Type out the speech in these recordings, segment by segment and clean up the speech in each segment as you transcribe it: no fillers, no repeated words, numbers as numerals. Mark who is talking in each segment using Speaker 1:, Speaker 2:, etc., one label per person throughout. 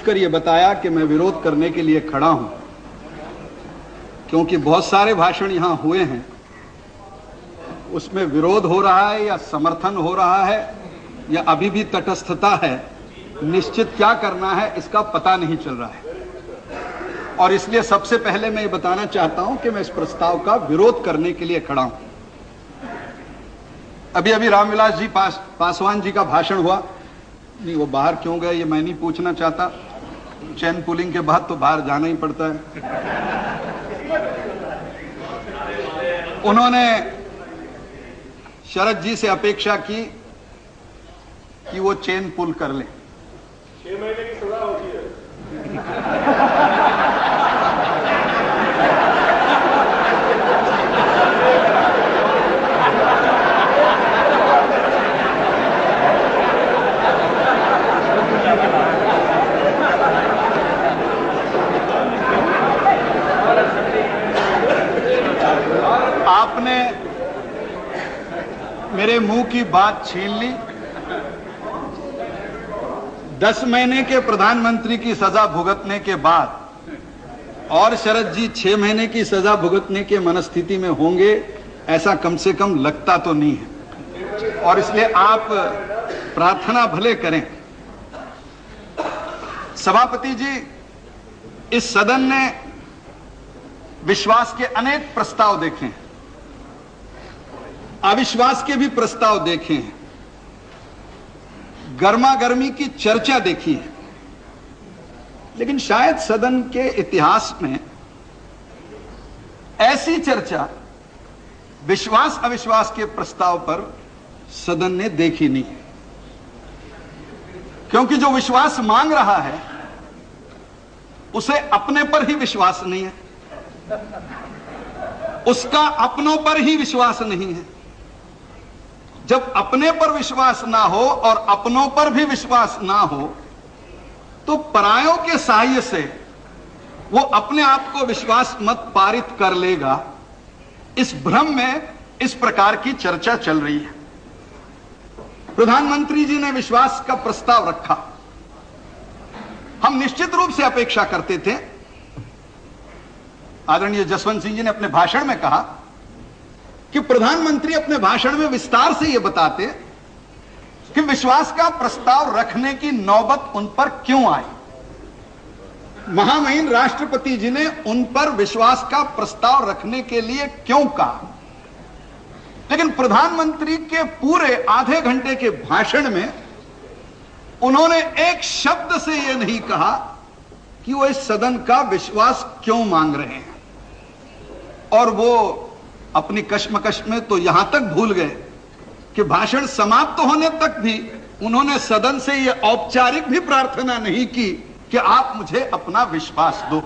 Speaker 1: जानबूझकर यह बताया कि मैं विरोध करने के लिए खड़ा हूं, क्योंकि बहुत सारे भाषण यहां हुए हैं, उसमें विरोध हो रहा है या समर्थन हो रहा है या अभी भी तटस्थता है, निश्चित क्या करना है इसका पता नहीं चल रहा है। और इसलिए सबसे पहले मैं ये बताना चाहता हूं कि मैं इस प्रस्ताव का विरोध करने के लिए खड़ा हूं। अभी अभी रामविलास जी पासवान जी का भाषण हुआ, नहीं वो बाहर क्यों गए ये मैं नहीं पूछना चाहता, चैन पुलिंग के बाद तो बाहर जाना ही पड़ता है। उन्होंने शरद जी से अपेक्षा की कि वो चेन पुल कर ले।
Speaker 2: 6 महीने की सजा होती है।
Speaker 1: आपने मेरे मुंह की बात छीन ली। 10 महीने के प्रधानमंत्री की सजा भुगतने के बाद और शरद जी 6 महीने की सजा भुगतने के मनस्थिति में होंगे ऐसा कम से कम लगता तो नहीं है, और इसलिए आप प्रार्थना भले करें। सभापति जी, इस सदन ने विश्वास के अनेक प्रस्ताव देखे हैं, अविश्वास के भी प्रस्ताव देखे हैं, गर्मा गर्मी की चर्चा देखी है, लेकिन शायद सदन के इतिहास में ऐसी चर्चा विश्वास अविश्वास के प्रस्ताव पर सदन ने देखी नहीं है। क्योंकि जो विश्वास मांग रहा है उसे अपने पर ही विश्वास नहीं है, उसका अपनों पर ही विश्वास नहीं है। जब अपने पर विश्वास ना हो और अपनों पर भी विश्वास ना हो तो परायों के सहायता से वो अपने आप को विश्वास मत पारित कर लेगा। इस भ्रम में इस प्रकार की चर्चा चल रही है। प्रधानमंत्री जी ने विश्वास का प्रस्ताव रखा। हम निश्चित रूप से अपेक्षा करते थे, आदरणीय जसवंत सिंह जी ने अपने भाषण में कहा कि प्रधानमंत्री अपने भाषण में विस्तार से यह बताते कि विश्वास का प्रस्ताव रखने की नौबत उन पर क्यों आई। महामहिम राष्ट्रपति जी ने उन पर विश्वास का प्रस्ताव रखने के लिए क्यों कहा, लेकिन प्रधानमंत्री के पूरे आधे घंटे के भाषण में उन्होंने एक शब्द से यह नहीं कहा कि वो इस सदन का विश्वास क्यों मांग रहे हैं। और वो अपनी कश्मकश में तो यहां तक भूल गए कि भाषण समाप्त होने तक भी उन्होंने सदन से यह औपचारिक भी प्रार्थना नहीं की कि आप मुझे अपना विश्वास दो।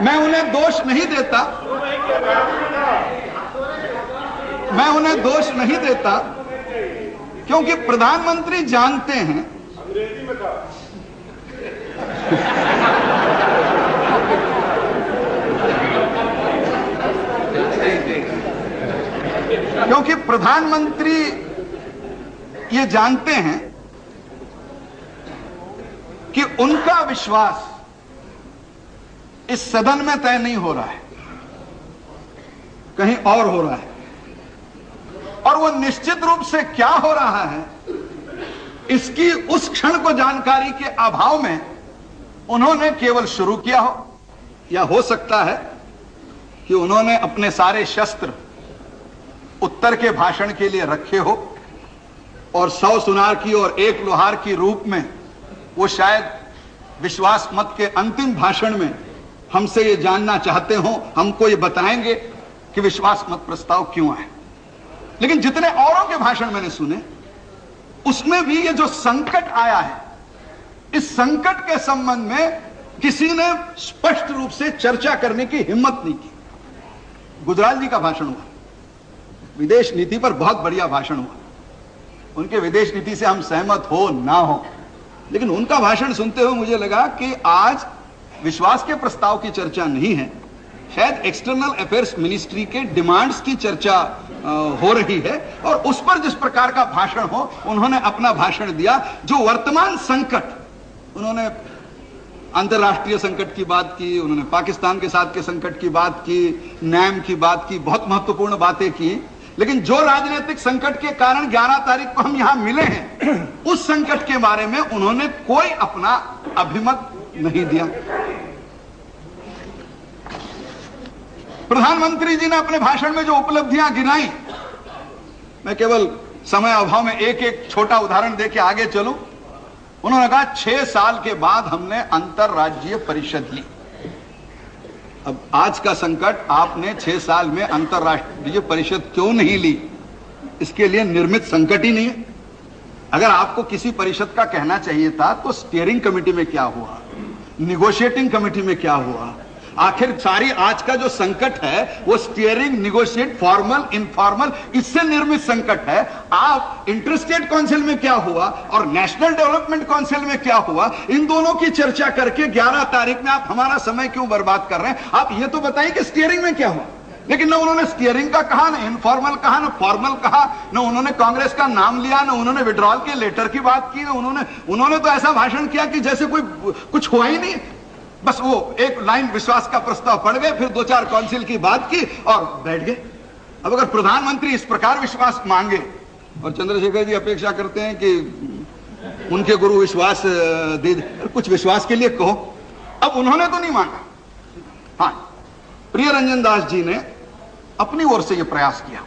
Speaker 1: मैं उन्हें दोष नहीं देता, मैं उन्हें दोष नहीं देता, क्योंकि प्रधानमंत्री जानते हैं क्योंकि प्रधानमंत्री ये जानते हैं कि उनका विश्वास इस सदन में तय नहीं हो रहा है, कहीं और हो रहा है। और वो निश्चित रूप से क्या हो रहा है इसकी उस क्षण को जानकारी के अभाव में उन्होंने केवल शुरू किया हो, या हो सकता है कि उन्होंने अपने सारे शस्त्र उत्तर के भाषण के लिए रखे हो और 100 सुनार की और 1 लोहार की रूप में वो शायद विश्वास मत के अंतिम भाषण में हमसे ये जानना चाहते हो, हमको ये बताएंगे कि विश्वास मत प्रस्ताव क्यों आए। लेकिन जितने औरों के भाषण मैंने सुने उसमें भी ये जो संकट आया है, इस संकट के संबंध में किसी ने स्पष्ट रूप से चर्चा करने की हिम्मत नहीं की। गुजराल जी का भाषण हुआ, विदेश नीति पर बहुत बढ़िया भाषण हुआ। उनके विदेश नीति से हम सहमत हो ना हो, लेकिन उनका भाषण सुनते हुए मुझे लगा कि आज विश्वास के प्रस्ताव की चर्चा नहीं है, शायद एक्सटर्नल अफेयर्स मिनिस्ट्री के डिमांड्स की चर्चा हो रही है और उस पर जिस प्रकार का भाषण हो, उन्होंने अपना भाषण दिया। जो वर्तमान संकट, उन्होंने अंतर्राष्ट्रीय संकट की बात की, उन्होंने पाकिस्तान के साथ के संकट की बात की, नैम की बात की, बहुत महत्वपूर्ण बातें की। लेकिन जो राजनीतिक संकट के कारण 11 तारीख को हम यहां मिले हैं, उस संकट के बारे में उन्होंने कोई अपना अभिमत नहीं दिया। प्रधानमंत्री जी ने अपने भाषण में जो उपलब्धियां गिनाई, मैं केवल समय अभाव में एक एक छोटा उदाहरण देके आगे चलूं। उन्होंने कहा 6 साल के बाद हमने अंतरराज्यीय परिषद ली। अब आज का संकट, आपने 6 साल में अंतरराष्ट्रीय परिषद क्यों नहीं ली? इसके लिए निर्मित संकट ही नहीं है। अगर आपको किसी परिषद का कहना चाहिए था तो स्टीयरिंग कमेटी में क्या हुआ, निगोशिएटिंग कमेटी में क्या हुआ? आखिर सारी आज का जो संकट है वो स्टीयरिंग, निगोशिएट, फॉर्मल, इनफॉर्मल, इससे निर्मित संकट है। आप इंटरस्टेट काउंसिल में क्या हुआ और नेशनल डेवलपमेंट काउंसिल में क्या हुआ, इन दोनों की चर्चा करके 11 तारीख में आप हमारा समय क्यों बर्बाद कर रहे हैं? आप ये तो बताइए कि स्टीयरिंग में क्या हुआ। लेकिन न उन्होंने स्टीयरिंग का कहा, न इनफॉर्मल कहा, न फॉर्मल कहा, न उन्होंने कांग्रेस का नाम लिया, न उन्होंने विड्रॉल के लेटर की बात की, न उन्होंने तो ऐसा भाषण किया कि जैसे कोई कुछ हुआ ही नहीं। बस वो एक लाइन विश्वास का प्रस्ताव पढ़ गए, फिर 2-4 काउंसिल की बात की और बैठ गए। अब अगर प्रधानमंत्री इस प्रकार विश्वास मांगे, और चंद्रशेखर जी अपेक्षा करते हैं कि उनके गुरु विश्वास दे, कुछ विश्वास के लिए कहो। अब उन्होंने तो नहीं मांगा। हाँ, प्रिय रंजन दास जी ने अपनी ओर से यह प्रयास किया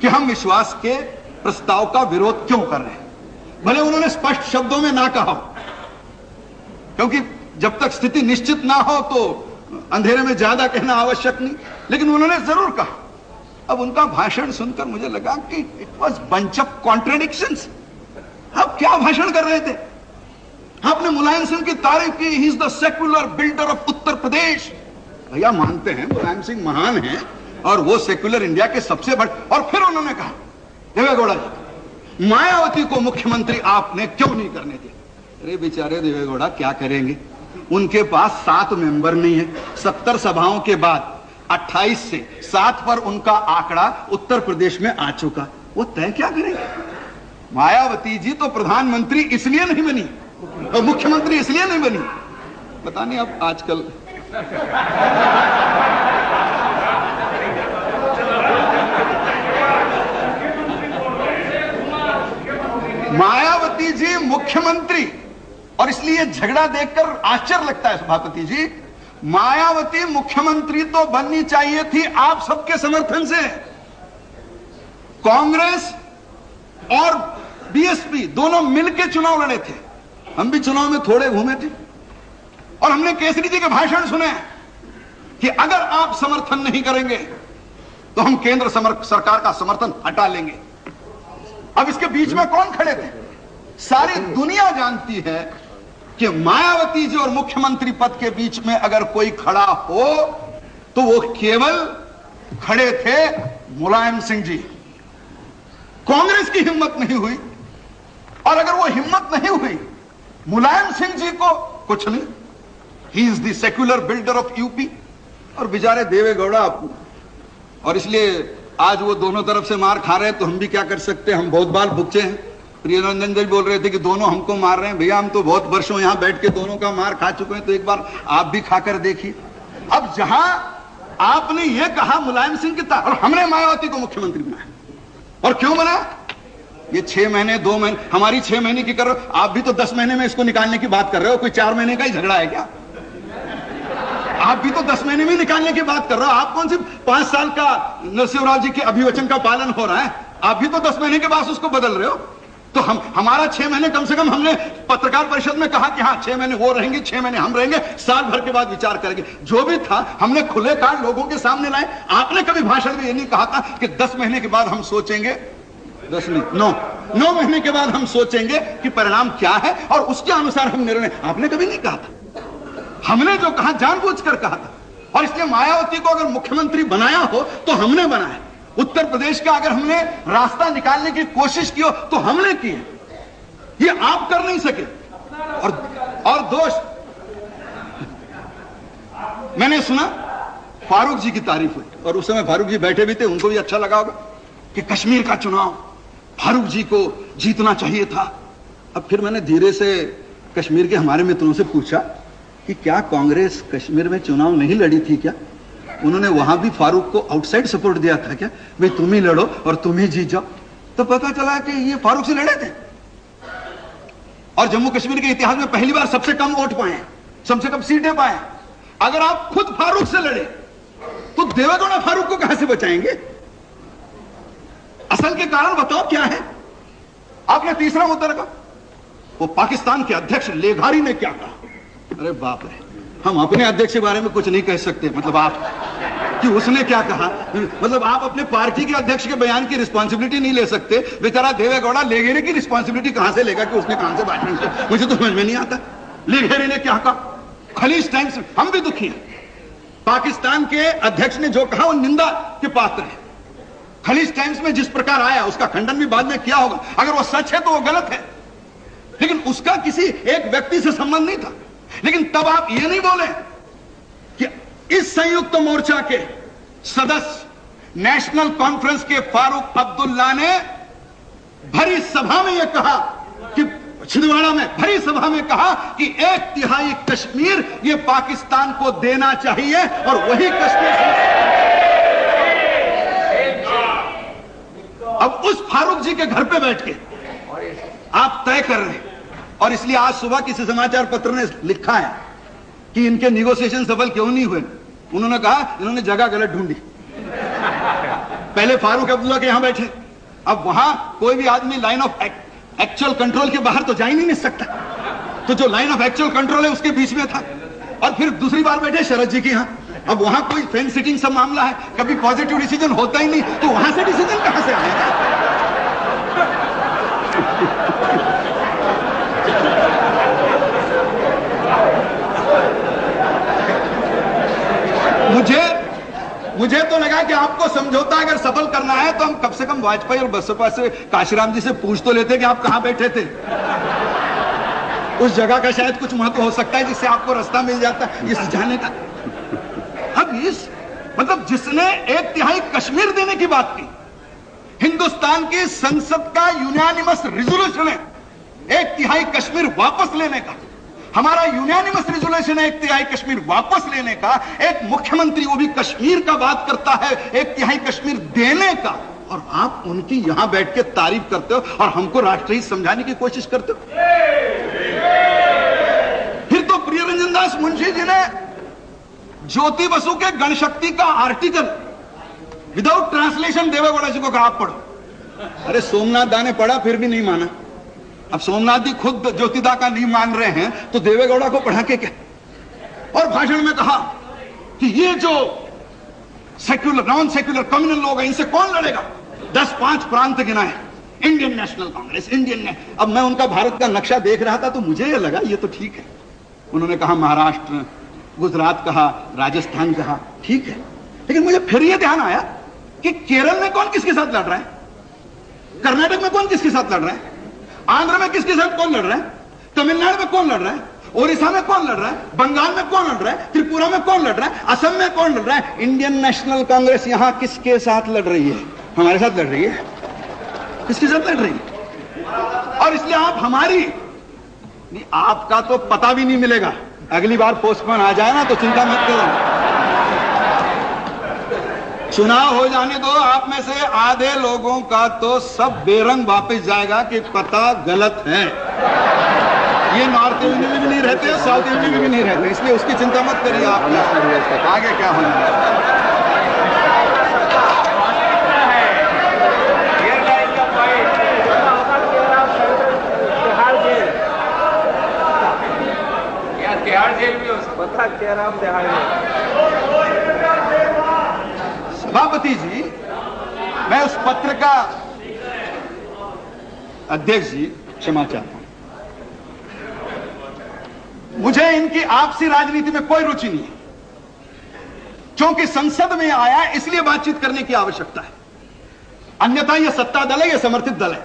Speaker 1: कि हम विश्वास के प्रस्ताव का विरोध क्यों कर रहे हैं। भले उन्होंने स्पष्ट शब्दों में ना कहा, क्योंकि जब तक स्थिति निश्चित ना हो तो अंधेरे में ज्यादा कहना आवश्यक नहीं, लेकिन उन्होंने जरूर कहा। अब उनका भाषण सुनकर मुझे लगा कि it was bunch of contradictions. आप क्या भाषण कर रहे थे? आपने मुलायम सिंह की तारीफ की, he is the secular builder of Uttar Pradesh. भैया मानते हैं मुलायम सिंह महान है और वो सेक्युलर इंडिया के सबसे बड़े। और फिर उन्होंने कहा, देवेगौड़ा जी, मायावती को मुख्यमंत्री आपने क्यों नहीं करने दिया? अरे बेचारे देवेगौड़ा क्या करेंगे, उनके पास 7 मेंबर नहीं है। 70 सभाओं के बाद 28 से 7 पर उनका आंकड़ा उत्तर प्रदेश में आ चुका, वो तय क्या करेंगे? मायावती जी तो प्रधानमंत्री इसलिए नहीं बनी और मुख्यमंत्री इसलिए नहीं बनी, पता नहीं अब आजकल मायावती जी मुख्यमंत्री, और इसलिए झगड़ा देखकर आश्चर्य लगता है सभापति जी, मायावती मुख्यमंत्री तो बननी चाहिए थी आप सबके समर्थन से। कांग्रेस और बीएसपी दोनों मिलकर चुनाव लड़े थे। हम भी चुनाव में थोड़े घूमे थे और हमने केसरी जी के भाषण सुने कि अगर आप समर्थन नहीं करेंगे तो हम केंद्र सरकार का समर्थन हटा लेंगे। अब इसके बीच में कौन खड़े थे? सारी दुनिया जानती है कि मायावती जी और मुख्यमंत्री पद के बीच में अगर कोई खड़ा हो तो वो केवल खड़े थे मुलायम सिंह जी। कांग्रेस की हिम्मत नहीं हुई, और अगर वो हिम्मत नहीं हुई, मुलायम सिंह जी को कुछ नहीं, ही is the secular builder of UP. और बेचारे देवेगौड़ा, और इसलिए आज वो दोनों तरफ से मार खा रहे हैं, तो हम भी क्या कर सकते हैं, हम बहुत बार भुगते हैं। प्रियरंजन जी बोल रहे थे कि दोनों हमको मार रहे हैं। भैया हम तो बहुत वर्षों यहां बैठ के दोनों का मार खा चुके हैं, तो एक बार आप भी खाकर देखिए। अब जहां आपने ये कहा मुलायम सिंह की और हमने मायावती को मुख्यमंत्री बनाया, और क्यों बना? ये 6 महीने 2 महीने, हमारी 6 महीने की कर रहे हो, आप भी तो 10 महीने में इसको निकालने की बात कर रहे हो। कोई 4 महीने का ही झगड़ा है क्या? आप भी तो 10 महीने में निकालने की बात कर रहे हो। आप कौन सी 5 साल का नरसिंहराव जी के अभिवचन का पालन हो रहा है, आप भी तो 10 महीने के बाद उसको बदल रहे हो। तो हमारा 6 महीने कम से कम हमने पत्रकार परिषद में कहा कि हाँ 6 महीने वो रहेंगे, 6 महीने हम रहेंगे, साल भर के बाद विचार करेंगे। जो भी था हमने खुले कार्ड लोगों के सामने लाए। आपने कभी भाषण में ये नहीं कहा था कि 10 महीने के बाद हम सोचेंगे, 10 नहीं 9 महीने के बाद हम सोचेंगे कि परिणाम क्या है और उसके अनुसार हम निर्णय। आपने कभी नहीं कहा था। हमने जो कहा जानबूझकर कहा था, और इसलिए मायावती को अगर मुख्यमंत्री बनाया हो तो हमने बनाया। उत्तर प्रदेश का अगर हमने रास्ता निकालने की कोशिश की हो तो हमने की है, ये आप कर नहीं सके। और दोष मैंने सुना फारूक जी की तारीफ हुई और उस समय फारूक जी बैठे भी थे, उनको भी अच्छा लगा होगा कि कश्मीर का चुनाव फारूक जी को जीतना चाहिए था। अब फिर मैंने धीरे से कश्मीर के हमारे मित्रों से पूछा कि क्या कांग्रेस कश्मीर में चुनाव नहीं लड़ी थी क्या? उन्होंने वहां भी फारूक को आउटसाइड सपोर्ट दिया था क्या, भाई तुम ही लड़ो और तुम ही जीत जाओ? तो पता चला कि ये फारूक से लड़े थे और जम्मू कश्मीर के इतिहास में पहली बार सबसे कम वोट पाए, सबसे कम सीटें पाए। अगर आप खुद फारूक से लड़े तो देवेगौड़ा फारूक को कहां से बचाएंगे? असल के कारण बताओ क्या है? आपने तीसरा मुद्दा रखा, वो पाकिस्तान के अध्यक्ष लेघारी ने क्या कहा। अरे बाप रे, हम अपने अध्यक्ष के बारे में कुछ नहीं कह सकते, मतलब आप कि उसने क्या कहा, मतलब आप अपने पार्टी के अध्यक्ष के बयान की रिस्पांसिबिलिटी नहीं ले सकते। बेचारा देवेगौड़ा लेघेरे की रिस्पांसिबिलिटी कहां से लेगा कि उसने कहां से भाषण किया? मुझे तो समझ में नहीं आता लेघेरे ने क्या कहा। खलीज टाइम्स, हम भी दुखी हैं, पाकिस्तान के अध्यक्ष ने जो कहा वो निंदा के पात्र है। खलीज टाइम्स में जिस प्रकार आया उसका खंडन भी बाद में किया होगा, अगर वो सच है तो वो गलत है, लेकिन उसका किसी एक व्यक्ति से संबंध नहीं था। लेकिन तब आप ये नहीं बोले कि इस संयुक्त मोर्चा के सदस्य नेशनल कॉन्फ्रेंस के फारूक अब्दुल्ला ने भरी सभा में यह कहा कि छिंदवाड़ा में भरी सभा में कहा कि 1/3 कश्मीर ये पाकिस्तान को देना चाहिए और वही कश्मीर। अब उस फारूक जी के घर पे बैठ के आप तय कर रहे हैं, और इसलिए आज सुबह किसी समाचार पत्र ने लिखा है कि इनके निगोशिएशन सफल क्यों नहीं हुए। उन्होंने कहा इन्होंने जगह गलत ढूंढी। पहले फारूक अब्दुल्ला के यहां बैठे, अब वहां कोई भी आदमी लाइन ऑफ एक्चुअल कंट्रोल के बाहर तो जा ही नहीं सकता, तो जो लाइन ऑफ एक्चुअल कंट्रोल है उसके बीच में था। और फिर दूसरी बार बैठे शरद जी के यहां, अब वहां कोई फेन सिटिंग सब मामला है, कभी पॉजिटिव डिसीजन होता ही नहीं, तो वहां से डिसीजन कहां से आएगा? मुझे तो लगा कि आपको समझौता अगर सफल करना है तो हम कम से कम वाजपेयी और बसपा से, काशीराम जी से पूछ तो लेते कि आप कहां बैठे थे। उस जगह का शायद कुछ महत्व हो सकता है जिससे आपको रास्ता मिल जाता है इस जाने का। अब इस मतलब जिसने 1/3 कश्मीर देने की बात की, हिंदुस्तान की संसद का यूनानिमस रिजोल्यूशन है 1/3 कश्मीर वापस लेने का, हमारा यूनानिमस रिजोल्यूशन है 1/3 कश्मीर वापस लेने का। एक मुख्यमंत्री वो भी कश्मीर का बात करता है 1/3 कश्मीर देने का, और आप उनकी यहां बैठ के तारीफ करते हो और हमको राष्ट्रहित समझाने की कोशिश करते हो। फिर तो प्रियरंजन दास मुंशी जी ने ज्योति बसु के गणशक्ति का आर्टिकल विदाउट ट्रांसलेशन देवेगौड़ा जी को कहा आप पढ़ो। अरे सोमनाथ दा ने पढ़ा फिर भी नहीं माना। अब सोमनाथ जी खुद ज्योतिदा का नहीं मान रहे हैं तो देवेगौड़ा को पढ़ा के क्या? और भाषण में कहा कि ये जो सेक्युलर नॉन सेक्युलर कम्युनल लोग हैं इनसे कौन लड़ेगा? 10-5 प्रांत गिनाए, इंडियन नेशनल कांग्रेस, अब मैं उनका भारत का नक्शा देख रहा था तो मुझे ये लगा ये तो ठीक है। उन्होंने कहा महाराष्ट्र, गुजरात कहा, राजस्थान कहा, ठीक है, लेकिन मुझे फिर यह ध्यान आया कि केरल में कौन किसके साथ लड़ रहा है, कर्नाटक में कौन किसके साथ लड़ रहा है, आंध्र में किसके साथ कौन लड़ रहा है, तमिलनाडु में कौन लड़ रहा है, ओडिशा में कौन लड़ रहा है, बंगाल में कौन लड़ रहा है, त्रिपुरा में कौन लड़ रहा है, असम में कौन लड़ रहा है। इंडियन नेशनल कांग्रेस यहां किसके साथ लड़ रही है? हमारे साथ लड़ रही है। किसके साथ लड़ रही है? और इसलिए आप हमारी आपका तो पता भी नहीं मिलेगा। अगली बार पोस्टपोन आ जाए ना तो चिंता मत करो, चुनाव हो जाने दो, आप में से आधे लोगों का तो सब बेरंग वापस जाएगा कि पता गलत है। ये नॉर्थ यूपी में भी नहीं रहते, साउथ यूपी में भी नहीं रहते, इसलिए उसकी चिंता मत करिए। आप आगे क्या होना सभापति जी, मैं उस पत्र का अध्यक्ष जी क्षमा चाहता हूं। मुझे इनकी आपसी राजनीति में कोई रुचि नहीं है, क्योंकि संसद में आया इसलिए बातचीत करने की आवश्यकता है। अन्यथा यह सत्ता दल है, यह समर्थित दल है।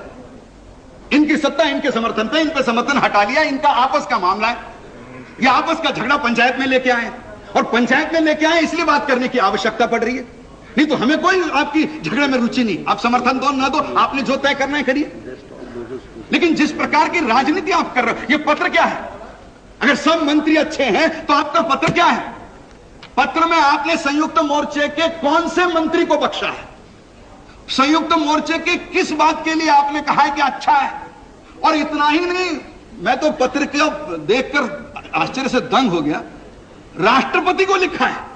Speaker 1: इनकी सत्ता इनके समर्थन पे, इन पे समर्थन हटा लिया, इनका आपस का मामला है। यह आपस का झगड़ा पंचायत में लेके आए और पंचायत में लेके आए इसलिए बात करने की आवश्यकता पड़ रही है। नहीं तो हमें कोई आपकी झगड़े में रुचि नहीं। आप समर्थन दो ना दो, आपने जो तय करना है करिए। लेकिन जिस प्रकार की राजनीति आप कर रहे हो, ये पत्र क्या है? अगर सब मंत्री अच्छे हैं तो आपका पत्र क्या है? पत्र में आपने संयुक्त मोर्चे के कौन से मंत्री को बख्शा है? संयुक्त मोर्चे के किस बात के लिए आपने कहा है कि अच्छा है? और इतना ही नहीं, मैं तो पत्र को देखकर आश्चर्य से दंग हो गया। राष्ट्रपति को लिखा है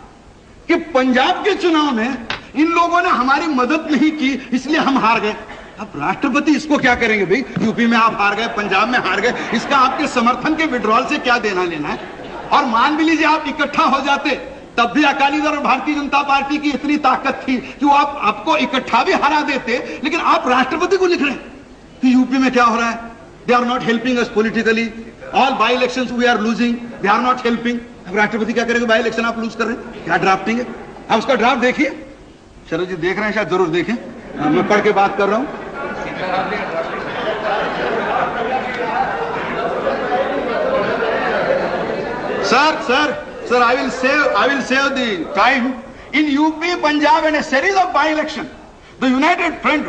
Speaker 1: कि पंजाब के चुनाव में इन लोगों ने हमारी मदद नहीं की इसलिए हम हार गए। अब राष्ट्रपति इसको क्या करेंगे भाई? यूपी में आप हार गए, पंजाब में हार गए, इसका आपके समर्थन के विड्रॉल से क्या देना लेना है? और मान भी लीजिए आप इकट्ठा हो जाते, तब भी अकाली दल और भारतीय जनता पार्टी की इतनी ताकत थी कि वो आपको इकट्ठा भी हरा देते। लेकिन आप राष्ट्रपति को लिख रहे हैं कि यूपी में क्या हो रहा है? They are not helping us politically, all by elections we are losing, they are not helping. अब राष्ट्रपति क्या करेंगे? बाई इलेक्शन आप लूज कर रहे हैं, क्या ड्राफ्टिंग है? आप उसका ड्राफ्ट देखिए। शरद जी देख रहे हैं, शायद जरूर देखें, मैं पढ़ के बात कर रहा हूं। Sir, I will save the time. In UP, Punjab and a series of by-election, the United Front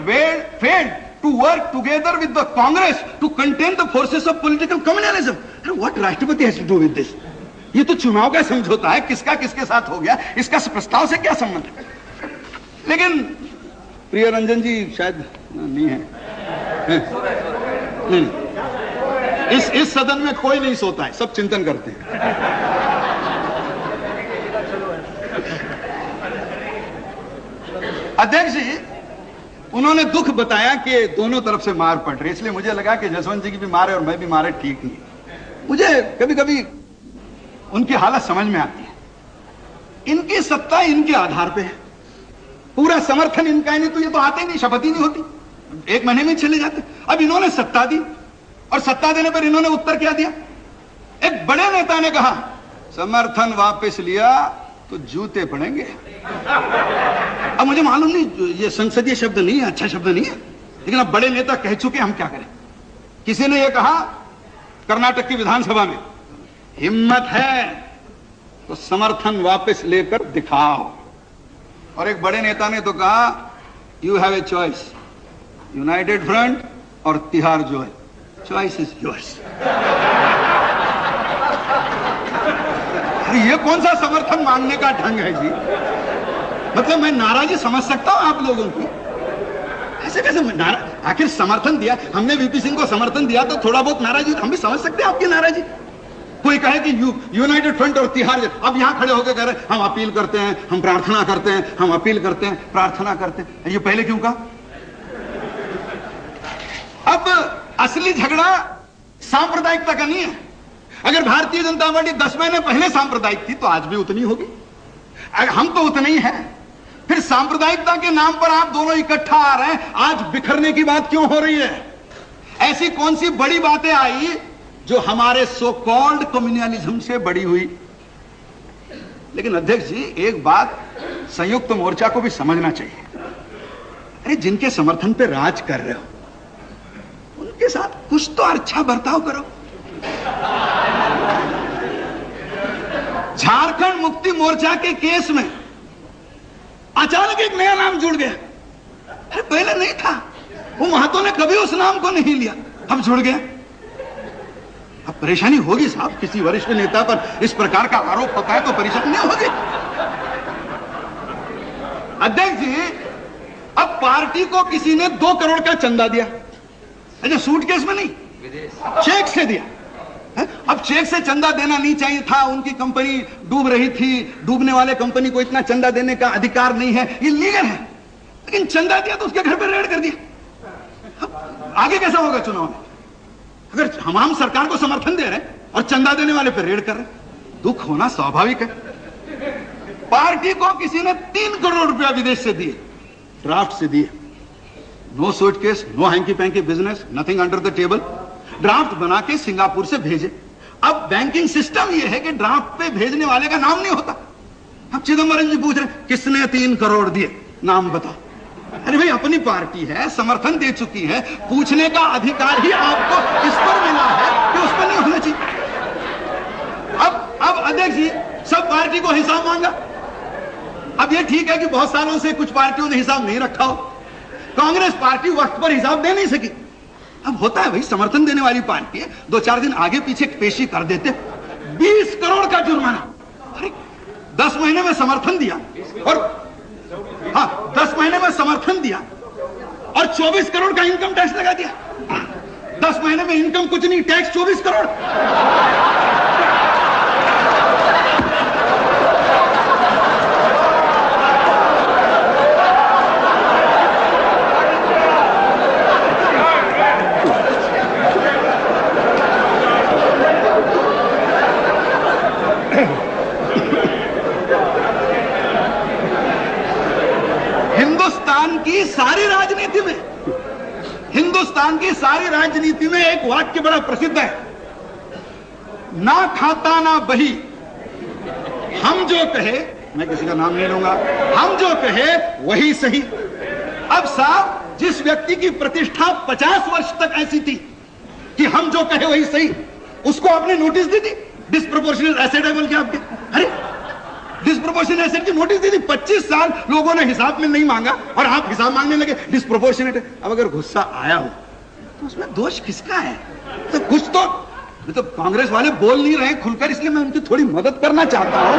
Speaker 1: failed to work together with the Congress to contain the forces of political communalism. What Rashtrapati has to do with this? ये तो चुनाव का समझौता है, किसका किसके साथ हो गया, इसका प्रस्ताव से क्या संबंध है? लेकिन प्रिय रंजन जी शायद नहीं है, नहीं। इस सदन में कोई नहीं सोता है, सब चिंतन करते हैं। अध्यक्ष जी, उन्होंने दुख बताया कि दोनों तरफ से मार पड़ रही, इसलिए मुझे लगा कि जसवंत जी की भी मारे और मैं भी मारे, ठीक नहीं। मुझे कभी कभी उनकी हालत समझ में आती है। इनकी सत्ता इनके आधार पे है, पूरा समर्थन इनका है, नहीं तो ये तो आते ही नहीं, शपथ ही नहीं होती, 1 महीने में चले जाते। अब इन्होंने सत्ता दी और सत्ता देने पर इन्होंने उत्तर क्या दिया? एक बड़े नेता ने कहा समर्थन वापस लिया तो जूते पड़ेंगे। अब मुझे मालूम नहीं, ये संसदीय शब्द नहीं है, अच्छा शब्द नहीं है, लेकिन अब बड़े नेता कह चुके, हम क्या करें? किसी ने यह कहा कर्नाटक की विधानसभा में, हिम्मत है तो समर्थन वापस लेकर दिखाओ। और एक बड़े नेता ने तो कहा you have a choice, united front और तिहाड़ जॉय, चॉइस इज योर्स। ये कौन सा समर्थन मांगने का ढंग है जी? मतलब मैं नाराजगी समझ सकता हूं आप लोगों की, ऐसे कैसे आखिर समर्थन दिया हमने, वीपी सिंह को समर्थन दिया तो थोड़ा बहुत नाराजगी हम भी समझ सकते हैं आपकी नाराजगी। कोई कहे कि यूनाइटेड फ्रंट और तिहाड़, अब यहां खड़े होकर कह रहे हम अपील करते हैं, हम प्रार्थना करते हैं, हम अपील करते हैं, प्रार्थना करते हैं, ये पहले क्यों कहा? अब असली झगड़ा सांप्रदायिकता का नहीं है। अगर भारतीय जनता पार्टी 10 महीने पहले सांप्रदायिक थी तो आज भी उतनी होगी, हम तो उतने ही हैं। फिर सांप्रदायिकता के नाम पर आप दोनों इकट्ठा आ रहे हैं, आज बिखरने की बात क्यों हो रही है? ऐसी कौन सी बड़ी बातें आई जो हमारे सो कॉल्ड कम्युनलिज्म से बड़ी हुई? लेकिन अध्यक्ष जी, एक बात संयुक्त मोर्चा को भी समझना चाहिए। अरे जिनके समर्थन पे राज कर रहे हो उनके साथ कुछ तो अच्छा बर्ताव करो। झारखंड मुक्ति मोर्चा के केस में अचानक एक नया नाम जुड़ गया। अरे पहले नहीं था, वो महतो ने कभी उस नाम को नहीं लिया, अब जुड़ गया। अब परेशानी होगी साहब, किसी वरिष्ठ नेता पर इस प्रकार का आरोप होता है तो परेशानी नहीं होगी। अध्यक्ष जी, अब पार्टी को किसी ने 2 करोड़ का चंदा दिया, अच्छा सूटकेस में नहीं, चेक से दिया। अब चेक से चंदा देना नहीं चाहिए था, उनकी कंपनी डूब रही थी, डूबने वाले कंपनी को इतना चंदा देने का अधिकार नहीं है, ये लीगल है। लेकिन चंदा दिया तो उसके घर पर रेड कर दिया। आगे कैसा होगा चुनाव में? अगर हम सरकार को समर्थन दे रहे हैं और चंदा देने वाले पर रेड कर रहे हैं, दुख होना स्वाभाविक है। पार्टी को किसी ने 3 करोड़ रुपया विदेश से दिए, ड्राफ्ट से दिए, no suitcase, no hanky panky business, nothing under the table, draft बना के सिंगापुर से भेजे। अब बैंकिंग सिस्टम यह है कि ड्राफ्ट पे भेजने वाले का नाम नहीं होता। अब चिदंबरम जी पूछ रहे किसने 3 करोड़ दिए, नाम बताओ। अरे भाई अपनी पार्टी है, समर्थन दे चुकी है, पूछने का अधिकार ही आपको इस पर मिला है कि उस पर नहीं होना चाहिए। अब अध्यक्ष जी, सब बार पार्टी को हिसाब मांगा। अब ये ठीक है कि बहुत सालों से कुछ पार्टियों ने हिसाब नहीं रखा हो, कांग्रेस पार्टी वक्त पर हिसाब दे नहीं सकी। अब होता है भाई, समर्थन देने वाली पार्टी है, 2-4 दिन आगे पीछे पेशी कर देते, 20 करोड़ का जुर्माना। अरे 10 महीने में समर्थन दिया और 10 महीने में समर्थन दिया और 24 करोड़ का इनकम टैक्स लगा दिया। 10 महीने में इनकम कुछ नहीं, टैक्स 24 करोड़। हिंदुस्तान की सारी राजनीति में एक वाक्य बड़ा प्रसिद्ध है, ना खाता ना बही, हम जो कहे, मैं किसी का नाम नहीं लूंगा, हम जो कहे वही सही। अब साहब, जिस व्यक्ति की प्रतिष्ठा 50 वर्ष तक ऐसी थी कि हम जो कहे वही सही, उसको आपने नोटिस दी थी डिस्प्रोपोर्शनल एसेट है बोल के आपके। अरे डिस्प्रोपोर्शनल एसेट की नोटिस दी थी, 25 साल लोगों ने हिसाब में नहीं मांगा और आप हिसाब मांगने लगे डिस्प्रोपोर्शनेट है। अब अगर गुस्सा आया हो तो उसमें दोष किसका है? तो कुछ तो कांग्रेस वाले बोल नहीं रहे खुलकर, इसलिए मैं उनकी थोड़ी मदद करना चाहता हूं।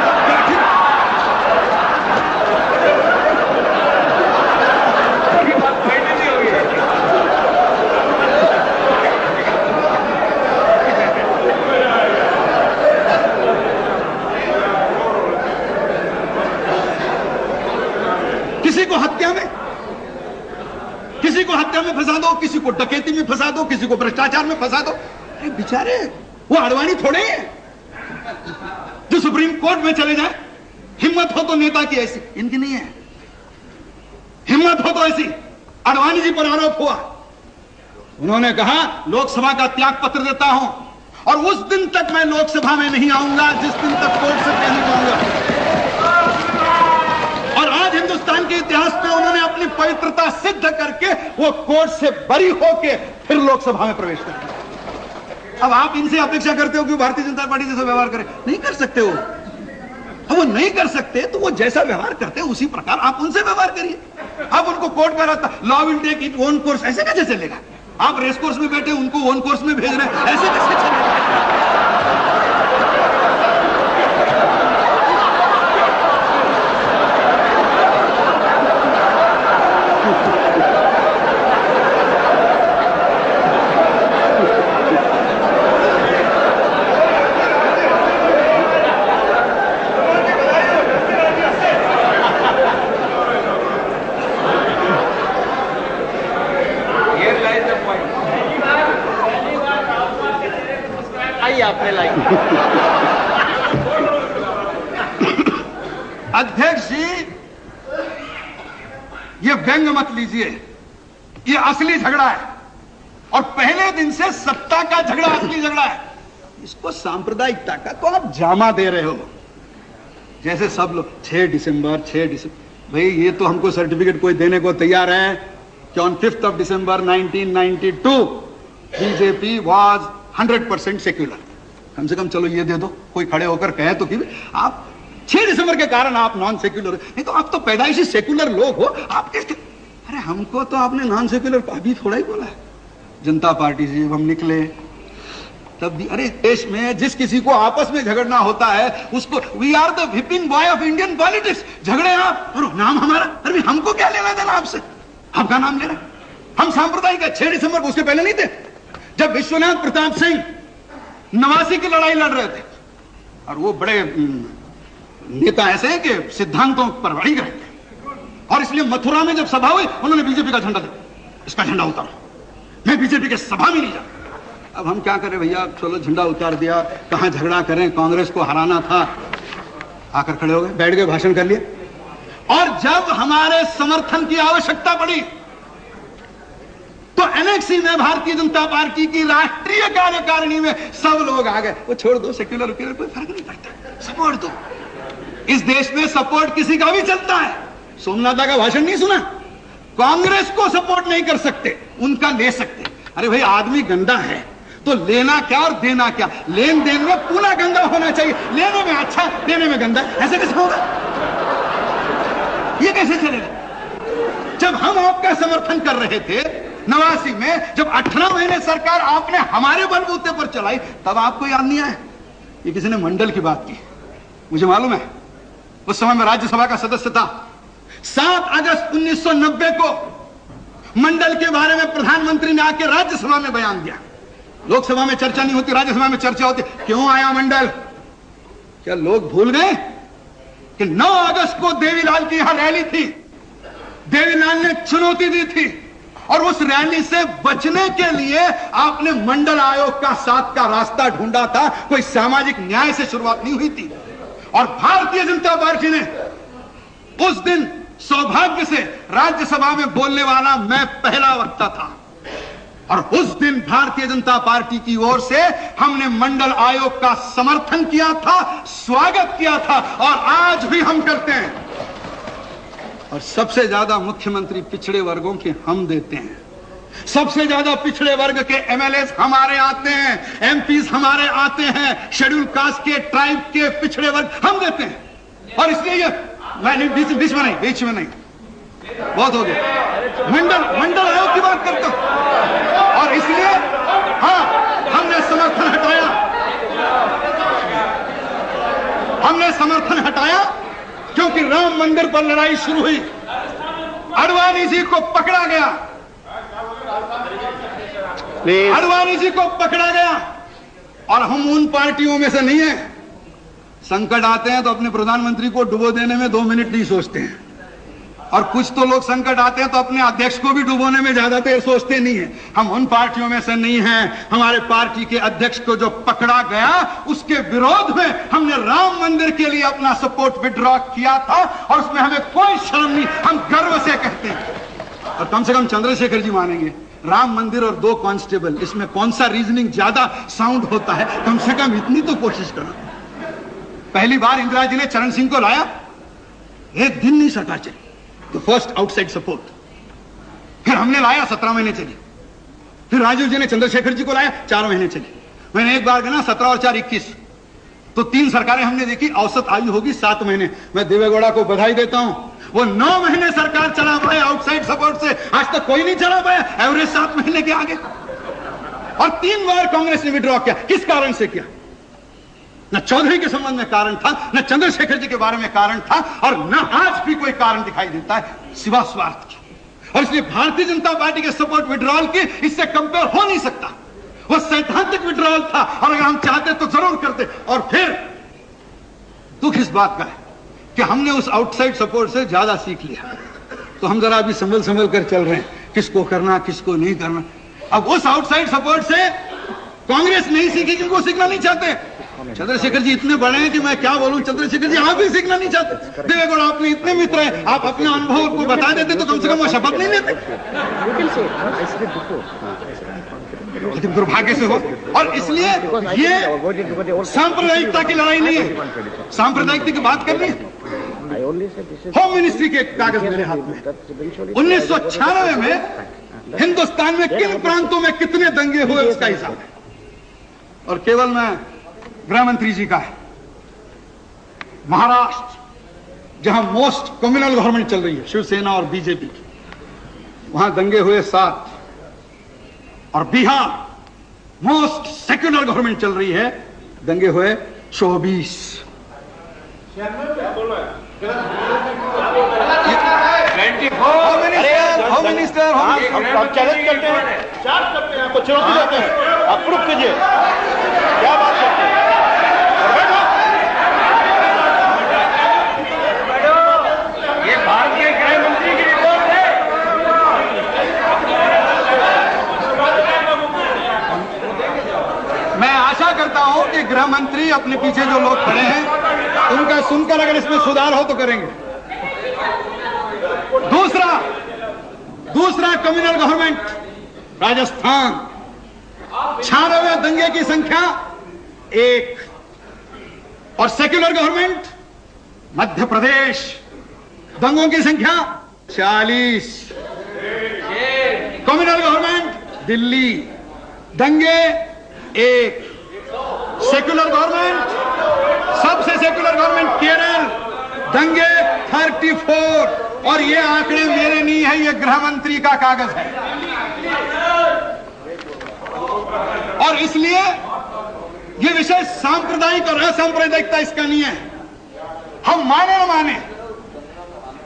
Speaker 1: किसी को हत्या में फंसा दो, किसी को डकैती में फंसा दो, किसी को भ्रष्टाचार में फंसा दो। अरे बेचारे, वो अडवाणी थोड़े हैं जो सुप्रीम कोर्ट में चले जाए। हिम्मत हो तो नेता की ऐसी, इनकी नहीं है। हिम्मत हो तो ऐसी। अडवाणी जी पर आरोप हुआ, उन्होंने कहा लोकसभा का त्याग पत्र देता हूं और उस दिन तक मैं लोकसभा में नहीं आऊंगा जिस दिन तक कोर्ट से नहीं पाऊंगा। और आज हिंदुस्तान के इतिहास में उन्होंने अपनी पवित्रता सिद्ध करके वो कोर्ट से बरी होके फिर लोकसभा में प्रवेश कर। अब आप इनसे अपेक्षा करते हो कि भारतीय जनता पार्टी जैसा व्यवहार करे? नहीं कर सकते हो। अब वो नहीं कर सकते तो वो जैसा व्यवहार करते हैं उसी प्रकार आप उनसे व्यवहार करिए। आप उनको कोर्ट में रहता, law will take it own course, ऐसे कैसे चलेगा? आप रेस कोर्स में बैठे उनको ओन कोर्स में भेज रहे हैं, ऐसे कैसे चलेगा? अध्यक्ष जी, ये व्यंग मत लीजिए, ये असली झगड़ा है और पहले दिन से सत्ता का झगड़ा असली झगड़ा है। इसको सांप्रदायिकता का तो आप जामा दे रहे हो। जैसे सब लोग 6 दिसंबर भाई, ये तो हमको सर्टिफिकेट कोई देने को तैयार है कि ऑन 5 दिसंबर 1992 बीजेपी वाज 100% सेक्युलर। कम से कम चलो ये दे दो, कोई खड़े होकर कहे तो कि आप 6 दिसंबर के कारण आप नॉन सेक्युलर, नहीं तो आप तो पैदाइशी सेक्युलर लोग हो। आप कैसे? अरे हमको तो आपने नॉन सेक्युलर अभी थोड़ा ही बोला है। जनता पार्टी से हम निकले तब भी, अरे देश में जिस किसी को आपस में झगड़ना होता है उसको, we are the whipping boy of Indian politics. झगड़े आप और नाम हमारा, अरे हमको क्या लेना देना आपसे? आपका नाम ले रहे हैं हम। सांप्रदायिक है 6 दिसंबर को, उसके पहले नहीं थे जब विश्वनाथ प्रताप सिंह 89 की लड़ाई लड़ रहे थे और वो बड़े नेता ऐसे हैं कि सिद्धांतों पर अड़िग रहते, और इसलिए मथुरा में जब सभा हुई उन्होंने बीजेपी का झंडा दिया, इसका झंडा उतारो, मैं बीजेपी के सभा में नहीं जा। अब हम क्या करें भैया, चलो झंडा उतार दिया, कहां झगड़ा करें, कांग्रेस को हराना था। आकर खड़े हो गए, बैठ गए, भाषण कर लिए। और जब हमारे समर्थन की आवश्यकता पड़ी तो एनेक्सी में भारतीय जनता पार्टी की राष्ट्रीय कार्यकारिणी में सब लोग आ गए। वो छोड़ दो, सेक्युलर कोई फर्क नहीं पड़ता, सपोर्ट दो। इस देश में सपोर्ट किसी का भी चलता है। सोमनाथ का भाषण नहीं सुना? कांग्रेस को सपोर्ट नहीं कर सकते, उनका ले सकते। अरे भाई, आदमी गंदा है तो लेना क्या और देना क्या? लेन देन में पूरा गंगा होना चाहिए, लेने में अच्छा, देने में गंदा। ऐसे कैसे होगा? ये कैसे चलेगा? जब हम आपका समर्थन कर रहे थे 89 में, जब 18 महीने सरकार आपने हमारे बलबूते पर चलाई, तब आपको याद नहीं आया? ये किसी ने मंडल की बात की, मुझे मालूम है, उस समय मैं राज्यसभा का सदस्य था। 7 अगस्त 1990 को मंडल के बारे में प्रधानमंत्री ने आके राज्यसभा में बयान दिया। लोकसभा में चर्चा नहीं होती, राज्यसभा में चर्चा होती। क्यों आया मंडल? क्या लोग भूल गए कि 9 अगस्त को देवीलाल की यहां रैली थी? देवीलाल ने चुनौती दी थी और उस रैली से बचने के लिए आपने मंडल आयोग का साथ का रास्ता ढूंढा था। कोई सामाजिक न्याय से शुरुआत नहीं हुई थी। और भारतीय जनता पार्टी ने उस दिन सौभाग्य से राज्यसभा में बोलने वाला मैं पहला वक्ता था, और उस दिन भारतीय जनता पार्टी की ओर से हमने मंडल आयोग का समर्थन किया था, स्वागत किया था, और आज भी हम करते हैं। और सबसे ज्यादा मुख्यमंत्री पिछड़े वर्गों के हम देते हैं। सबसे ज्यादा पिछड़े वर्ग के एमएलए हमारे आते हैं, एमपीज हमारे आते हैं, शेड्यूल कास्ट के, ट्राइब के, पिछड़े वर्ग हम देते हैं। और इसलिए ये मैं बीच में नहीं, बहुत हो गया। मंडल आयोग की बात करता हूं, और इसलिए हाँ, हमने समर्थन हटाया क्योंकि राम मंदिर पर लड़ाई शुरू हुई, अडवाणी जी को पकड़ा गया, अडवाणी जी को पकड़ा गया। और हम उन पार्टियों में से नहीं है, संकट आते हैं तो अपने प्रधानमंत्री को डुबो देने में 2 मिनट नहीं सोचते हैं, और कुछ तो लोग संकट आते हैं तो अपने अध्यक्ष को भी डुबोने में ज्यादा देर सोचते नहीं है। हम उन पार्टियों में से नहीं हैं। हमारे पार्टी के अध्यक्ष को जो पकड़ा गया, उसके विरोध में हमने राम मंदिर के लिए अपना सपोर्ट विड्रॉ किया था, और उसमें हमें कोई शर्म नहीं, हम गर्व से कहते हैं। और कम से कम चंद्रशेखर जी मानेंगे, राम मंदिर और 2 कांस्टेबल, इसमें कौन सा रीजनिंग ज्यादा साउंड होता है? कम से कम इतनी तो कोशिश करो। पहली बार इंदिरा जी ने चरण सिंह को लाया, 1 दिन नहीं सका चली, तो फर्स्ट आउटसाइड सपोर्ट। फिर हमने लाया, 17 महीने चली। फिर राजीव जी ने चंद्रशेखर जी को लाया, 4 महीने चली। मैंने एक बार गया 17 और 4 21, तो 3 सरकारें हमने देखी, औसत आयु होगी 7 महीने। मैं देवेगौड़ा को बधाई देता हूं, वो 9 महीने सरकार चला पाए आउटसाइड सपोर्ट से, आज तक कोई नहीं चला पाया, एवरेज 7 महीने के आगे। और 3 बार कांग्रेस ने विड्रॉ किया। किस कारण से किया? न चौधरी के संबंध में कारण था, न चंद्रशेखर जी के बारे में कारण था, और न आज भी कोई कारण दिखाई देता है सिवा स्वार्थ की। और इसलिए भारतीय जनता पार्टी के सपोर्ट विड्रॉल की इससे कंपेयर हो नहीं सकता। वो सैद्धांतिक विड्रॉल था, और अगर हम चाहते तो जरूर करते। और फिर दुख इस बात का है कि हमने उस आउटसाइड सपोर्ट से ज्यादा सीख लिया, तो हम जरा अभी संभल कर चल रहे हैं, किसको करना किसको नहीं करना। अब उस आउटसाइड सपोर्ट से कांग्रेस नहीं सीखी क्योंकि वो सीखना नहीं चाहते। चंद्रशेखर जी इतने बड़े हैं कि मैं क्या बोलूं, चंद्रशेखर जी आप भी सीखना नहीं चाहते। देवेगौड़ा अपने इतने मित्र हैं, आप अपने अनुभव को बता देते तो कम से कम वो शपथ नहीं लेते, लेकिन दुर्भाग्य से हो। और इसलिए ये सांप्रदायिकता की लड़ाई नहीं है, सांप्रदायिकता की बात करनी है। होम मिनिस्ट्री के कागज मेरे हाथ में, 1996 में हिंदुस्तान में किन प्रांतों में कितने दंगे हुए उसका हिसाब है, और केवल मैं गृह मंत्री जी का है। महाराष्ट्र, जहां मोस्ट कम्युनल गवर्नमेंट चल रही है, शिवसेना और बीजेपी की, वहां दंगे हुए 7, और बिहार मोस्ट सेक्युलर गवर्नमेंट चल रही है, दंगे हुए 24। होम मिनिस्टर चैलेंज करते हैं, चार्ज करते हैं, आपको चुनौती देते हैं, आप प्रूफ कीजिए क्या बात करते हैं। ये भारतीय गृह मंत्री की रिपोर्ट है। मैं आशा करता हूं कि गृह मंत्री अपने पीछे जो लोग खड़े हैं उनका सुनकर अगर इसमें सुधार हो तो करेंगे। दूसरा कम्युनल गवर्नमेंट राजस्थान, 96 दंगे की संख्या 1, और सेक्युलर गवर्नमेंट मध्य प्रदेश, दंगों की संख्या 40। कम्युनल गवर्नमेंट दिल्ली, दंगे एक सेक्युलर गवर्नमेंट, सबसे सेक्युलर गवर्नमेंट केरल, दंगे 34, और ये आंकड़े मेरे नहीं है, ये गृह मंत्री का कागज है। और इसलिए ये विषय सांप्रदायिक और असांप्रदायिकता इसका नहीं है। हम माने न माने,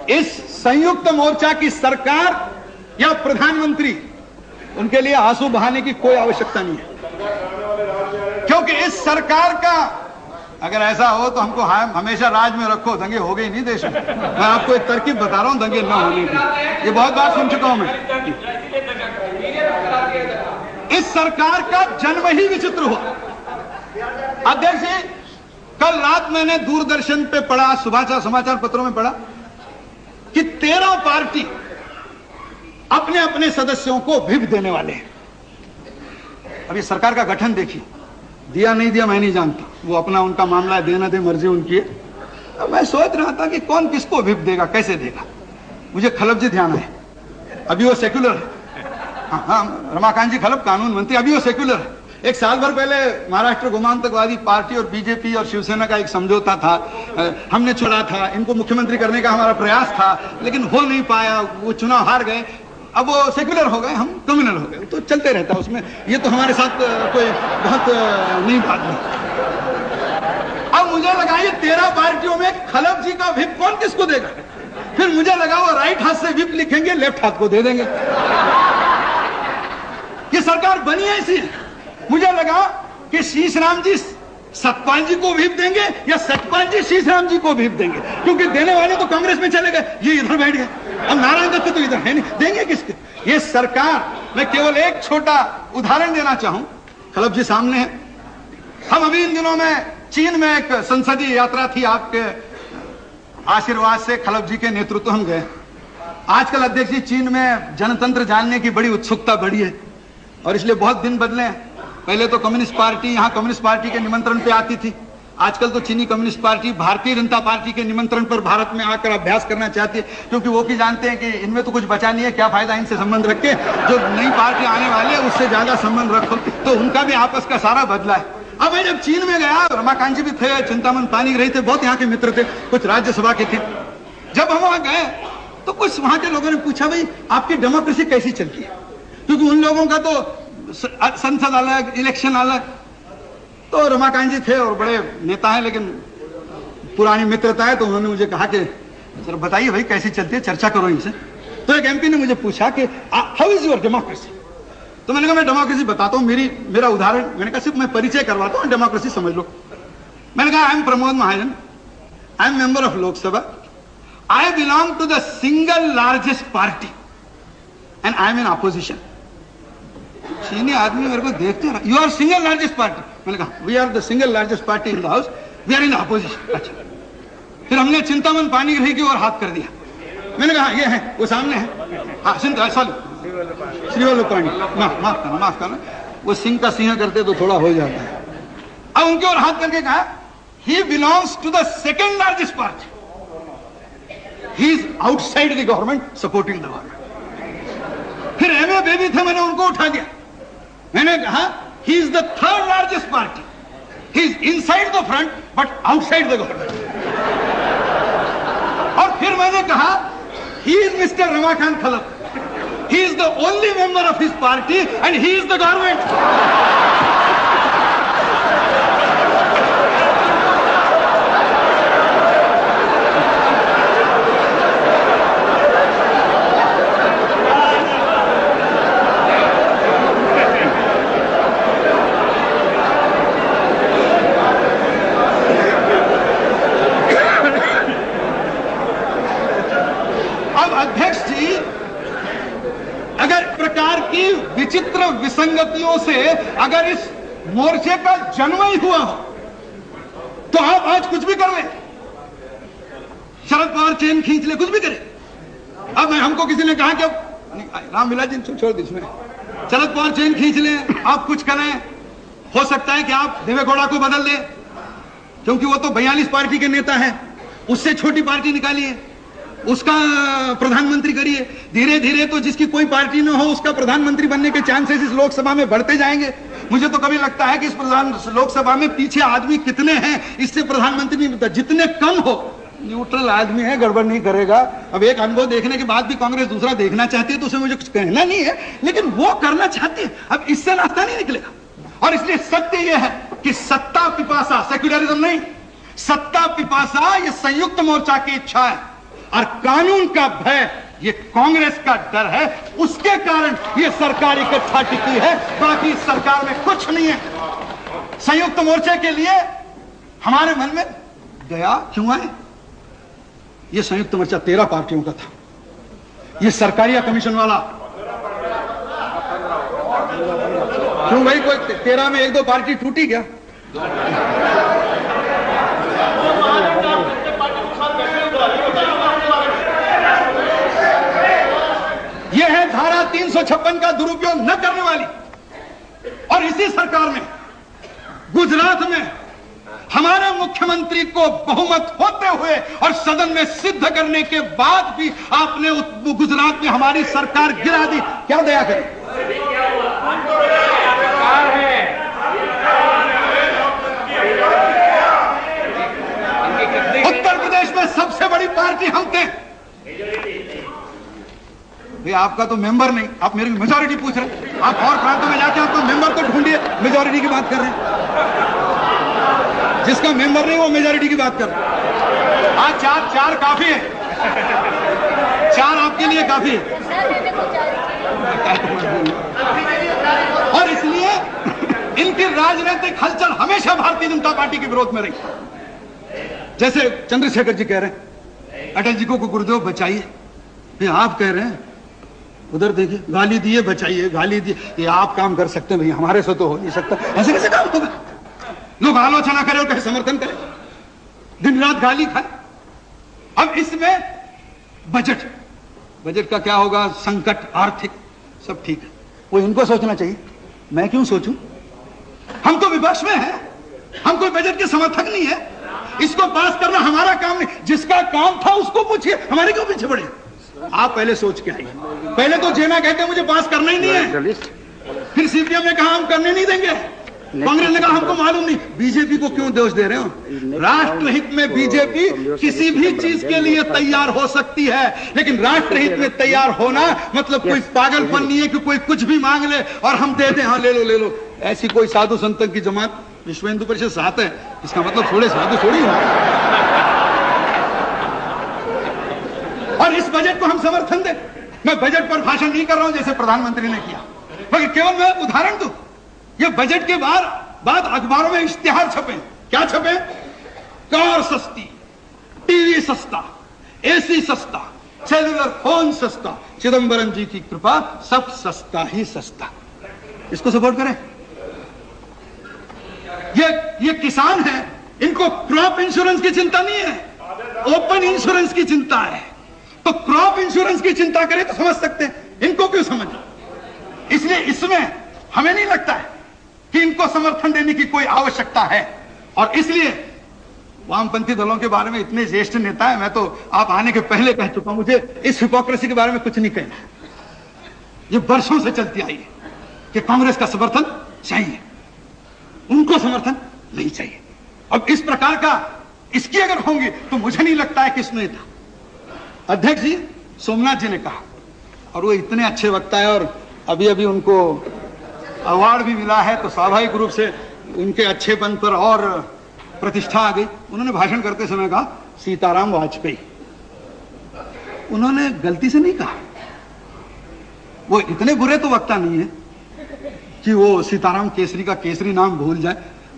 Speaker 1: इस संयुक्त मोर्चा की सरकार या प्रधानमंत्री, उनके लिए आंसू बहाने की कोई आवश्यकता नहीं है, क्योंकि इस सरकार का अगर ऐसा हो तो हमको हमेशा राज में रखो, दंगे हो गए नहीं देश में। मैं आपको एक तरकीब बता रहा हूं दंगे न होने की, ये बहुत बार सुन चुका हूं मैं। इस सरकार का जन्म ही विचित्र हुआ। अध्यक्ष जी, कल रात मैंने दूरदर्शन पे पढ़ा, समाचार पत्रों में पढ़ा कि 13 पार्टी अपने अपने सदस्यों को व्हिप देने वाले हैं। अब ये सरकार का गठन देखिए, दिया नहीं दिया मैं नहीं जानता, वो अपना उनका मामला है, देना दे, मर्जी उनकी है। अब मैं सोच रहा था कि कौन किसको व्हिप देगा, कैसे देगा। मुझे खलप जी ध्यान है, अभी वो सेक्युलर है। हाँ, रमाकांत जी खलप कानून मंत्री, अभी वो सेक्युलर है। एक साल भर पहले महाराष्ट्र गोमांतकवादी पार्टी और बीजेपी और शिवसेना का एक समझौता था, हमने छोड़ा था, इनको मुख्यमंत्री करने का हमारा प्रयास था, लेकिन हो नहीं पाया, वो चुनाव हार गए। अब वो सेक्युलर हो गए, हम कम्युनल हो गए, तो चलते रहता है उसमें, ये तो हमारे साथ कोई बहुत नई बात नहीं। अब मुझे लगा ये 13 पार्टियों में खलप जी का व्हिप कौन किसको देगा। फिर मुझे लगा वो राइट हाथ से व्हिप लिखेंगे, लेफ्ट हाथ को दे देंगे। ये सरकार बनी है ऐसी। मुझे लगा कि शीशराम जी सतपाल जी को व्हिप देंगे या सतपाल जी शीशराम जी को व्हिप देंगे, क्योंकि देने वाले तो कांग्रेस में चले गए, ये इधर बैठ गए। अब नारायण दत्त तो इधर है नहीं, देंगे किसके। ये सरकार, मैं केवल एक छोटा उदाहरण देना चाहूं, खलप जी सामने है। हम अभी इन दिनों में चीन में एक संसदीय यात्रा थी, आपके आशीर्वाद से खलप जी के नेतृत्व हम गए। आजकल अध्यक्ष जी चीन में जनतंत्र जानने की बड़ी उत्सुकता बढ़ी है, और इसलिए बहुत दिन बदले हैं। पहले तो कम्युनिस्ट पार्टी यहाँ कम्युनिस्ट पार्टी के निमंत्रण पे आती थी, आजकल तो चीनी communist party Bharatiya Janata party के निमंत्रण पर भारत में आकर अभ्यास करना चाहती है, क्योंकि वो भी जानते हैं कि इनमें तो कुछ बचा नहीं है, क्या फायदा इनसे संबंध रख के, जो नई पार्टी आने वाली है उससे ज्यादा संबंध रखो। तो उनका भी आपस का सारा बदला है। अब मैं जब चीन में गया, रमाकांत जी भी थे, चिंतामन पानीग्राही थे, बहुत यहाँ के मित्र थे, कुछ राज्यसभा के थे। जब हम वहां गए तो कुछ वहां के लोगों ने पूछा, भाई आपकी डेमोक्रेसी कैसी चलती है, क्योंकि उन लोगों का तो संसद अलग, इलेक्शन अलग। तो रमाकांत जी थे और बड़े नेता हैं, लेकिन पुरानी मित्रता है, तो उन्होंने मुझे कहा कि सर बताइए भाई कैसी चलती है, चर्चा करो इनसे। तो एक एमपी ने मुझे पूछा कि हाउ इज योर डेमोक्रेसी। तो मैंने कहा मैं डेमोक्रेसी बताता हूँ, मेरा उदाहरण, मैंने कहा सिर्फ मैं परिचय करवाता हूँ, डेमोक्रेसी समझ लो। मैंने कहा I am Pramod Mahajan, I am member of Lok Sabha, I belong to the single largest party and I am in opposition. चीनी आदमी मेरे को देखते हैं, you are single largest party. मैंने कहा we are the single largest party in the house, we are in opposition. अच्छा, फिर हमने चिंतामन पानीग्राही की ओर हाथ कर दिया। मैंने कहा ये है, वो सामने है, हाँ श्री वल्लभ पाणी, माफ करना, वो सिंह का सिंह करते तो थोड़ा हो जाता है। अब उनकी ओर हाथ करके कहा he belongs to the second largest party, he is outside the government supporting the government. फिर एमए बेबी थे, मैंने उनको उठा दिया। मैंने कहा he is the third largest party, he is inside the front but outside the government. और फिर मैंने कहा he is mister Ramakant Khalap, he is the only member of his party and he is the government. अब अध्यक्ष जी, अगर प्रकार की विचित्र विसंगतियों से अगर इस मोर्चे का जन्म ही हुआ हो तो आप आज कुछ भी कर ले, शरद पवार चेन खींच ले, कुछ भी करे। अब हमको किसी ने कहा कि रामविलास जी छोड़ दी, इसमें शरद पवार चेन खींच ले, आप कुछ करें, हो सकता है कि आप देवेगौड़ा को बदल दे, क्योंकि वो तो 42 पार्टी के नेता है, उससे छोटी पार्टी निकालिए, उसका प्रधानमंत्री करिए। धीरे धीरे तो जिसकी कोई पार्टी न हो उसका प्रधानमंत्री बनने के चांसेस इस लोकसभा में बढ़ते जाएंगे। मुझे तो कभी लगता है कि इस लोकसभा में पीछे आदमी कितने हैं इससे प्रधानमंत्री नहीं पता, जितने कम हो। न्यूट्रल आदमी है, गड़बड़ नहीं करेगा। अब एक अनुभव देखने के बाद भी कांग्रेस दूसरा देखना चाहती है तो उसे मुझे कुछ कहना नहीं है, लेकिन वो करना चाहती है। अब इससे रास्ता नहीं निकलेगा। और इसलिए सत्य यह है कि सत्ता पिपासा, सेक्युलरिज्म नहीं, सत्ता पिपासा ये संयुक्त मोर्चा की इच्छा है और कानून का भय ये कांग्रेस का डर है। उसके कारण ये सरकार इकट्ठा टिकी है, बाकी सरकार में कुछ नहीं है। संयुक्त मोर्चे के लिए हमारे मन में दया क्यों आए? ये संयुक्त मोर्चा 13 पार्टियों का था, ये सरकारिया कमीशन वाला क्यों भाई? कोई 13 में 1-2 पार्टी टूटी क्या? यह है धारा 356 का दुरुपयोग न करने वाली। और इसी सरकार में गुजरात में हमारे मुख्यमंत्री को बहुमत होते हुए और सदन में सिद्ध करने के बाद भी आपने गुजरात में हमारी सरकार गिरा दी। क्या दया करें? उत्तर प्रदेश में सबसे बड़ी पार्टी हम थे। भाई आपका तो मेंबर नहीं, आप मेरी मेजॉरिटी पूछ रहे हैं। आप और प्रांतों में जाके आपको मेंबर तो ढूंढिए, मेजॉरिटी की बात कर रहे हैं। जिसका मेंबर नहीं वो मेजॉरिटी की बात कर रहे हैं। आज चार काफी है, 4 आपके लिए काफी है। और इसलिए इनकी राजनीतिक हलचल हमेशा भारतीय जनता पार्टी के विरोध में रही। जैसे चंद्रशेखर जी कह रहे हैं अटल जी को गुरुदेव बचाइए, आप कह रहे हैं उधर देखिए गाली दिए बचाइए, गाली दिए। ये आप काम कर सकते हैं भैया, हमारे से तो हो नहीं सकता। ऐसे कैसे काम होगा? लोग आलोचना करें और कहे समर्थन करें, दिन रात गाली खाए। अब इसमें बजट का क्या होगा? संकट, आर्थिक सब ठीक है, वो इनको सोचना चाहिए, मैं क्यों सोचूं? हम तो विपक्ष में हैं, हम कोई बजट के समर्थक नहीं है। इसको पास करना हमारा काम नहीं, जिसका काम था उसको पूछिए, हमारे क्यों पीछे पड़े? आप पहले सोच के आइए। पहले तो जेना कहते मुझे पास करना ही नहीं है, फिर सीपीएम ने कहा हम करने नहीं देंगे, कांग्रेस ने कहा हमको मालूम नहीं। बीजेपी को क्यों दोष दे रहे हो? राष्ट्रहित में बीजेपी किसी भी चीज के लिए तैयार हो सकती है, लेकिन राष्ट्रहित में तैयार होना मतलब कोई पागलपन नहीं है कि कोई कुछ भी मांग ले और हम दे दें, हाँ ले लो। ऐसी कोई साधु संतों की जमात विश्व हिंदू परिषद साथ है, इसका मतलब थोड़े साधु थोड़ी हो। और इस बजट को हम समर्थन दें। मैं बजट पर भाषण नहीं कर रहा हूं जैसे प्रधानमंत्री ने किया, मगर केवल मैं उदाहरण दूं। ये बजट के बाद अखबारों में इश्तिहार छपे। क्या छपे? कार सस्ती, टीवी सस्ता, एसी सस्ता, सेलुलर फोन सस्ता, चिदंबरम जी की कृपा सब सस्ता ही सस्ता। इसको सपोर्ट करें। ये किसान है, इनको क्रॉप इंश्योरेंस की चिंता नहीं है, ओपन इंश्योरेंस की चिंता है। तो क्रॉप इंश्योरेंस की चिंता करें तो समझ सकते हैं, इनको क्यों समझ? इसलिए इसमें हमें नहीं लगता है कि इनको समर्थन देने की कोई आवश्यकता है। और इसलिए वामपंथी दलों के बारे में इतने ज्येष्ठ नेता है, मैं तो आप आने के पहले कह चुका हूं, मुझे इस हिपोक्रेसी के बारे में कुछ नहीं कहना। ये वर्षों से चलती आई है कि कांग्रेस का समर्थन चाहिए, उनको समर्थन नहीं चाहिए। अब इस प्रकार का इसकी अगर होंगी तो मुझे नहीं लगता है कि इसमें था। अध्यक्ष जी सोमनाथ जी ने कहा, और वो इतने अच्छे वक्ता है और अभी उनको अवार्ड भी मिला है, तो स्वाभाविक रूप से उनके अच्छेपन पर और प्रतिष्ठा आ गई। उन्होंने भाषण करते समय कहा सीताराम वाजपेयी। उन्होंने गलती से नहीं कहा, वो इतने बुरे तो वक्ता नहीं है कि वो सीताराम केसरी का केसरी नाम भूल जाए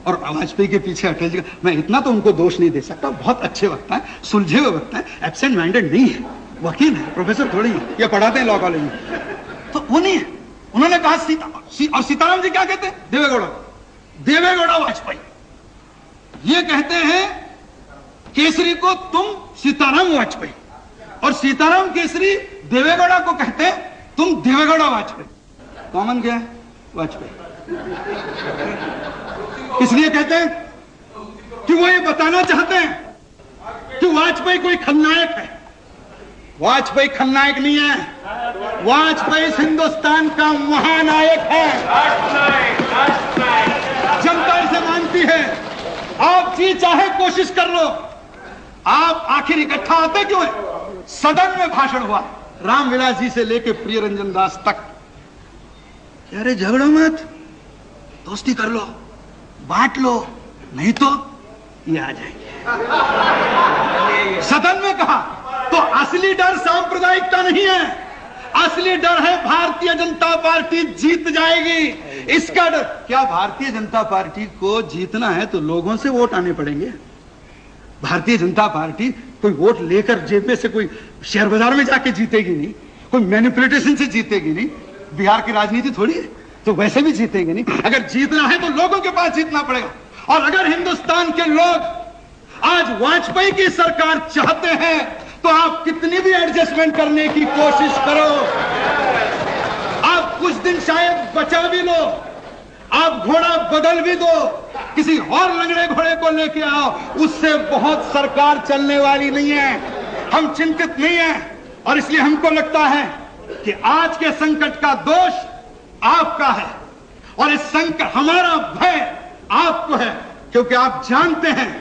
Speaker 1: और वाजपेयी के पीछे अटल जी का। मैं इतना तो उनको दोष नहीं दे सकता, बहुत अच्छे वक्ता है, सुलझे हुए वक्ता है, एब्सेंट माइंडेड नहीं है, वकील है, प्रोफेसर थोड़ी है, ये पढ़ाते हैं लॉ कॉलेज में, तो वो नहीं है। उन्होंने कहा और सीताराम जी क्या कहते हैं? देवेगौड़ा वाजपेयी। ये कहते हैं केसरी को तुम सीताराम वाजपेयी, और सीताराम केसरी देवेगौड़ा को कहते हैं तुम देवेगौड़ा वाजपेयी। कॉमन क्या है? वाजपेयी। इसलिए कहते हैं कि वो ये बताना चाहते हैं कि वाजपेयी कोई खलनायक है। वाजपेयी खलनायक नहीं है, वाजपेयी इस हिंदुस्तान का महानायक है। जनता इसे मानती है। आप जी चाहे कोशिश कर लो, आप आखिर इकट्ठा आते क्यों है? सदन में भाषण हुआ रामविलास जी से लेके प्रियरंजन दास तक, अरे झगड़ो मत, दोस्ती कर लो, बांट लो, नहीं तो ये आ जाएंगे। सदन में कहा तो असली डर सांप्रदायिकता नहीं है, असली डर है भारतीय जनता पार्टी जीत जाएगी, इसका डर। क्या भारतीय जनता पार्टी को जीतना है तो लोगों से वोट आने पड़ेंगे? भारतीय जनता पार्टी कोई वोट लेकर जेब में से कोई शेयर बाजार में जाके जीतेगी नहीं, कोई मैनिपुलेशन से जीतेगी नहीं। बिहार की राजनीति थोड़ी है, तो वैसे भी जीतेंगे नहीं। अगर जीतना है तो लोगों के पास जीतना पड़ेगा। और अगर हिंदुस्तान के लोग आज वाजपेयी की सरकार चाहते हैं तो आप कितनी भी एडजस्टमेंट करने की कोशिश करो, आप कुछ दिन शायद बचा भी लो, आप घोड़ा बदल भी दो, किसी और लंगड़े घोड़े को लेके आओ, उससे बहुत सरकार चलने वाली नहीं है। हम चिंतित नहीं हैं और इसलिए हमको लगता है कि आज के संकट का दोष आपका है और इस संकट, हमारा भय आपको है, क्योंकि आप जानते हैं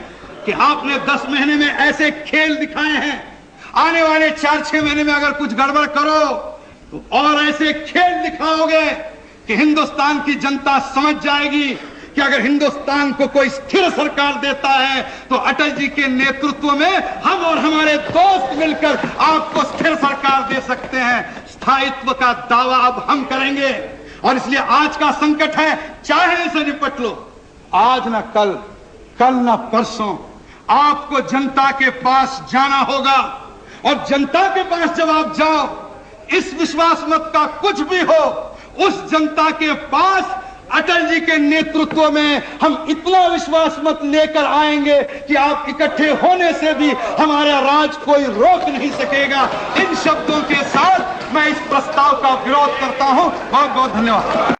Speaker 1: कि आपने 10 महीने में ऐसे खेल दिखाए हैं, आने वाले 4-6 महीने में अगर कुछ गड़बड़ करो तो और ऐसे खेल दिखाओगे कि हिंदुस्तान की जनता समझ जाएगी कि अगर हिंदुस्तान को कोई स्थिर सरकार देता है तो अटल जी के नेतृत्व में हम और हमारे दोस्त मिलकर आपको स्थिर सरकार दे सकते हैं। स्थायित्व का दावा अब हम करेंगे और इसलिए आज का संकट है, चाहे इसे निपट लो, आज ना कल, कल ना परसों आपको जनता के पास जाना होगा। और जनता के पास जब आप जाओ, इस विश्वास मत का कुछ भी हो, उस जनता के पास अटल जी के नेतृत्व में हम इतना विश्वास मत लेकर आएंगे कि आप इकट्ठे होने से भी हमारा राज कोई रोक नहीं सकेगा। इन शब्दों के साथ मैं इस प्रस्ताव का विरोध करता हूं। बहुत बहुत धन्यवाद।